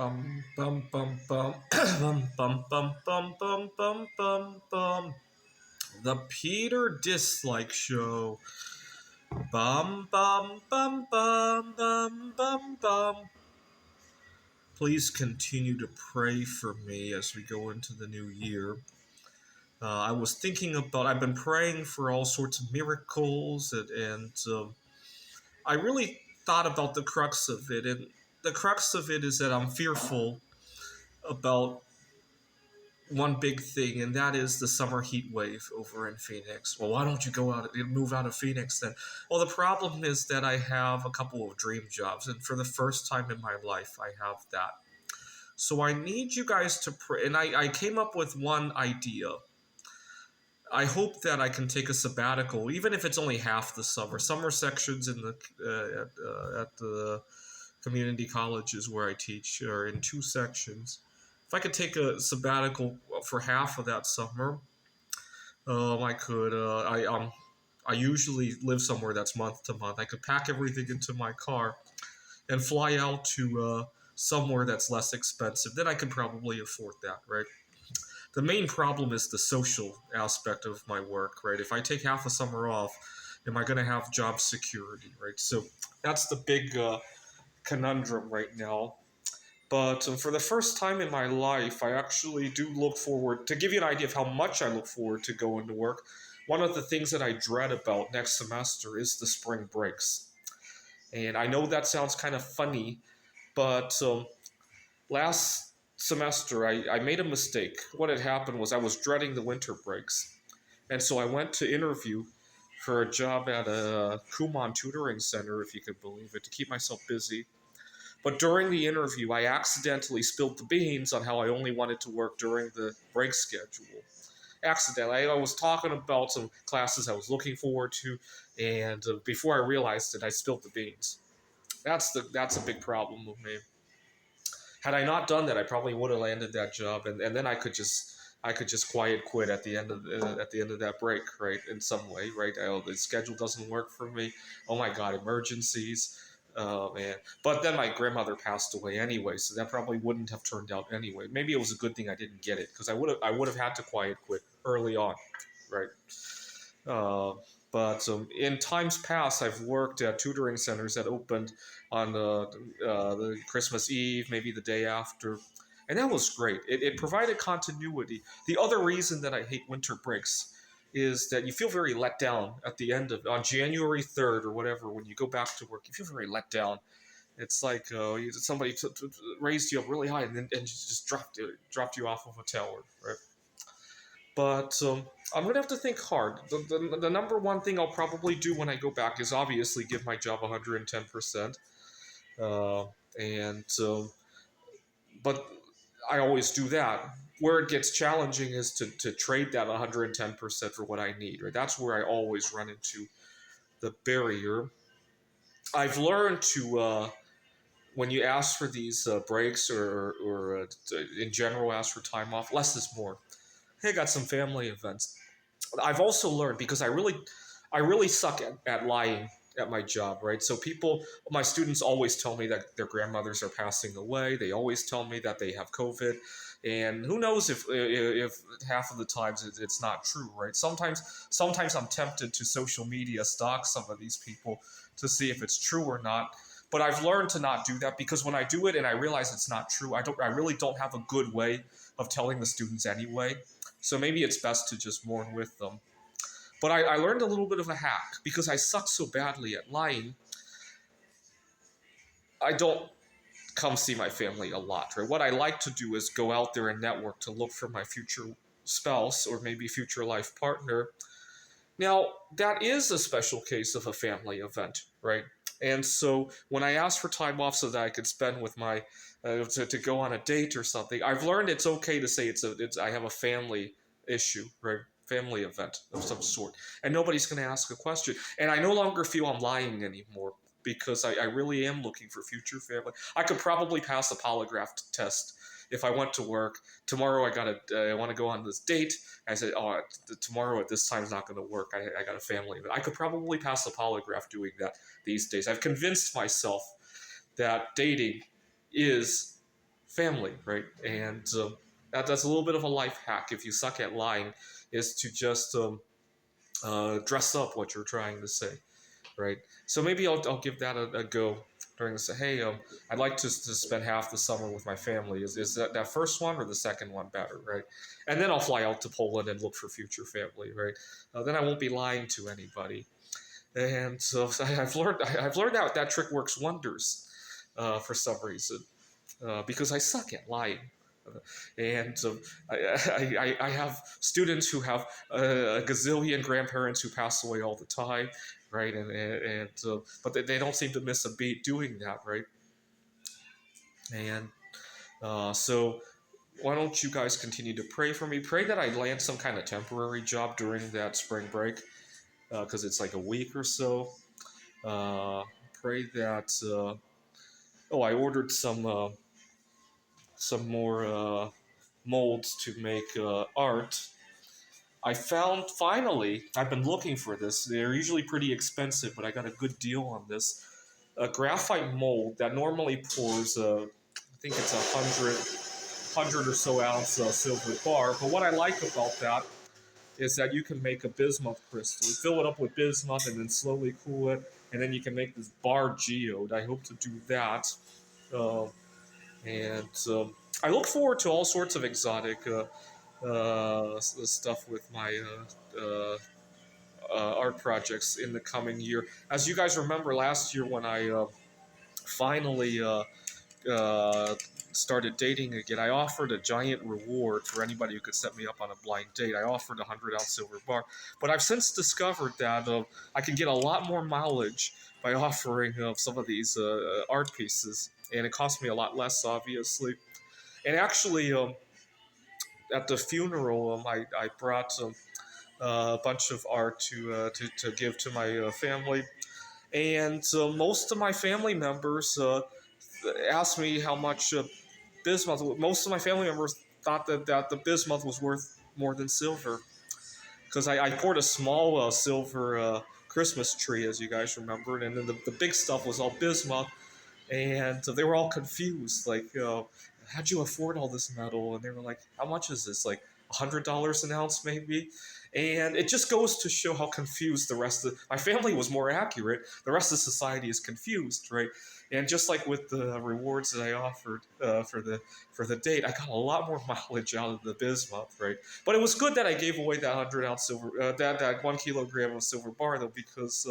Bum bum bum bum bum bum bum bum bum bum bum bum. The Peter Dislike Show. Bum bum bum bum bum bum bum. Please continue to pray for me as we go into the new year. I was thinking about. I've been praying for all sorts of miracles, and I really thought about the crux of it. And the crux of it is that I'm fearful about one big thing, and that is the summer heat wave over in Phoenix. Well, why don't you move out of Phoenix then? Well, the problem is that I have a couple of dream jobs, and for the first time in my life, I have that. So I need you guys to pray, and I came up with one idea. I hope that I can take a sabbatical, even if it's only half the summer. Summer sections in the at the community colleges where I teach are in two sections. If I could take a sabbatical for half of that summer, I could. I usually live somewhere that's month to month. I could pack everything into my car and fly out to somewhere that's less expensive. Then I could probably afford that, right? The main problem is the social aspect of my work, right? If I take half a summer off, am I going to have job security, right? So that's the big conundrum right now. But for the first time in my life, I actually do look forward, to give you an idea of how much I look forward to going to work. One of the things that I dread about next semester is the spring breaks. And I know that sounds kind of funny, but last semester I made a mistake. What had happened was I was dreading the winter breaks. And so I went to interview for a job at a Kumon tutoring center, if you could believe it, to keep myself busy. But during the interview, I accidentally spilled the beans on how I only wanted to work during the break schedule. Accidentally. I was talking about some classes I was looking forward to, and before I realized it, I spilled the beans. That's a big problem with me. Had I not done that, I probably would have landed that job, and then I could just quiet quit at the end of that break, right? In some way, right? Oh, the schedule doesn't work for me. Oh my God, emergencies. Oh man! But then my grandmother passed away anyway, so that probably wouldn't have turned out anyway. Maybe it was a good thing I didn't get it because I would have had to quiet quit early on, right? Uh, but in times past, I've worked at tutoring centers that opened on the Christmas Eve, maybe the day after, and that was great. It provided continuity. The other reason that I hate winter breaks is that you feel very let down at the end of on January 3rd or whatever when you go back to work. You feel very let down. It's like somebody raised you up really high and just dropped you off of a tower, right? But I'm gonna have to think hard. The number one thing I'll probably do when I go back is obviously give my job 110%. Uh, and but I always do that. Where it gets challenging is to trade that 110% for what I need. Right, that's where I always run into the barrier. I've learned to when you ask for these breaks or in general ask for time off, less is more. Hey, I got some family events. I've also learned because I really suck at lying at my job, right? So my students always tell me that their grandmothers are passing away. They always tell me that they have COVID, and who knows if half of the times it's not true, right? Sometimes I'm tempted to social media stalk some of these people to see if it's true or not. But I've learned to not do that because when I do it and I realize it's not true, I really don't have a good way of telling the students anyway. So maybe it's best to just mourn with them. But I learned a little bit of a hack because I suck so badly at lying. I don't come see my family a lot. Right? What I like to do is go out there and network to look for my future spouse or maybe future life partner. Now, that is a special case of a family event, right? And so when I ask for time off so that I could spend with my to go on a date or something, I've learned it's okay to say I have a family issue, right? Family event of some sort, and nobody's going to ask a question. And I no longer feel I'm lying anymore because I really am looking for future family. I could probably pass a polygraph test if I went to work tomorrow. I want to go on this date. I said, oh, tomorrow at this time is not going to work. I got a family event. I could probably pass a polygraph doing that these days. I've convinced myself that dating is family, right? And that's a little bit of a life hack if you suck at lying, is to just dress up what you're trying to say, right? So maybe I'll give that a go during this. Hey, I'd like to spend half the summer with my family. Is that first one or the second one better, right? And then I'll fly out to Poland and look for future family, right? Then I won't be lying to anybody. And so I've learned that trick works wonders for some reason because I suck at lying. And I have students who have a gazillion grandparents who pass away all the time, right? But they don't seem to miss a beat doing that, right? And so why don't you guys continue to pray for me? Pray that I land some kind of temporary job during that spring break, because it's like a week or so. Uh, Pray that. Oh, I ordered some more molds to make art. I found finally, I've been looking for this. They're usually pretty expensive, but I got a good deal on this. A graphite mold that normally pours, I think it's 100 or so ounce silver bar. But what I like about that is that you can make a bismuth crystal. You fill it up with bismuth and then slowly cool it, and then you can make this bar geode. I hope to do that. Uh, and I look forward to all sorts of exotic stuff with my art projects in the coming year. As you guys remember, last year when I finally uh, started dating again, I offered a giant reward for anybody who could set me up on a blind date. I offered a 100 ounce silver bar, but I've since discovered that I can get a lot more mileage by offering some of these art pieces, and it cost me a lot less, obviously. And actually, at the funeral, I brought a bunch of art to give to my family, and most of my family members asked me how much bismuth. Most of my family members thought that the bismuth was worth more than silver, because I poured a small silver Christmas tree, as you guys remembered, and then the big stuff was all bismuth, and they were all confused, like, how'd you afford all this metal? And they were like, how much is this? Like $100 an ounce, maybe? And it just goes to show how confused the rest of my family was more accurate. The rest of society is confused, right? And just like with the rewards that I offered for the date, I got a lot more mileage out of the bismuth, right? But it was good that I gave away that 100 ounce silver, that 1 kilogram of silver bar, though, because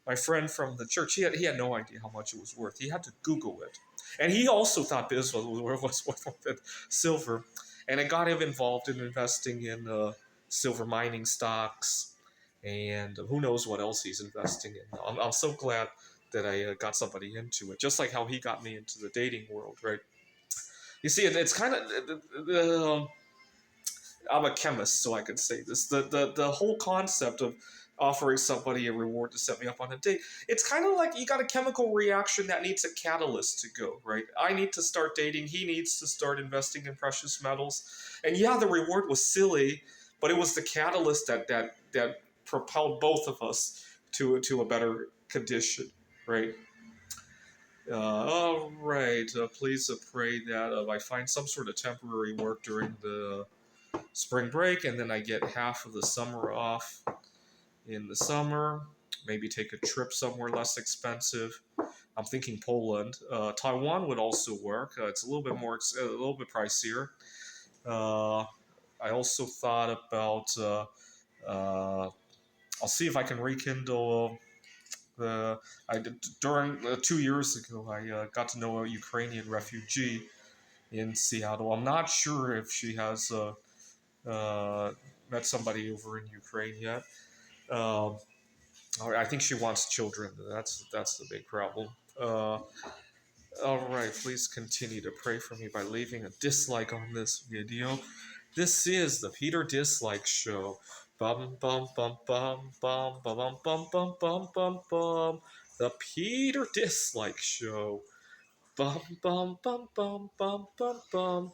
my friend from the church, he had no idea how much it was worth. He had to Google it, and he also thought bismuth was worth more than silver, and it got him involved in investing in silver mining stocks, and who knows what else he's investing in. I'm so glad that I got somebody into it, just like how he got me into the dating world, right? You see, it's kind of I'm a chemist, so I could say this. The whole concept of offering somebody a reward to set me up on a date, it's kind of like you got a chemical reaction that needs a catalyst to go, right? I need to start dating. He needs to start investing in precious metals. And yeah, the reward was silly, but it was the catalyst that propelled both of us to a better condition, right? All right. Please pray that I find some sort of temporary work during the spring break, and then I get half of the summer off in the summer. Maybe take a trip somewhere less expensive. I'm thinking Poland. Taiwan would also work. It's a little bit a little bit pricier. Uh, I also thought about. Uh, I'll see if I can rekindle. I did during 2 years ago. I got to know a Ukrainian refugee in Seattle. I'm not sure if she has uh, met somebody over in Ukraine yet. Um, I think she wants children. That's the big problem. All right, please continue to pray for me by leaving a dislike on this video. This is the Peter Dislike Show. Bum bum bum bum bum bum bum bum bum bum bum. The Peter Dislike Show. Bum bum bum bum bum bum bum.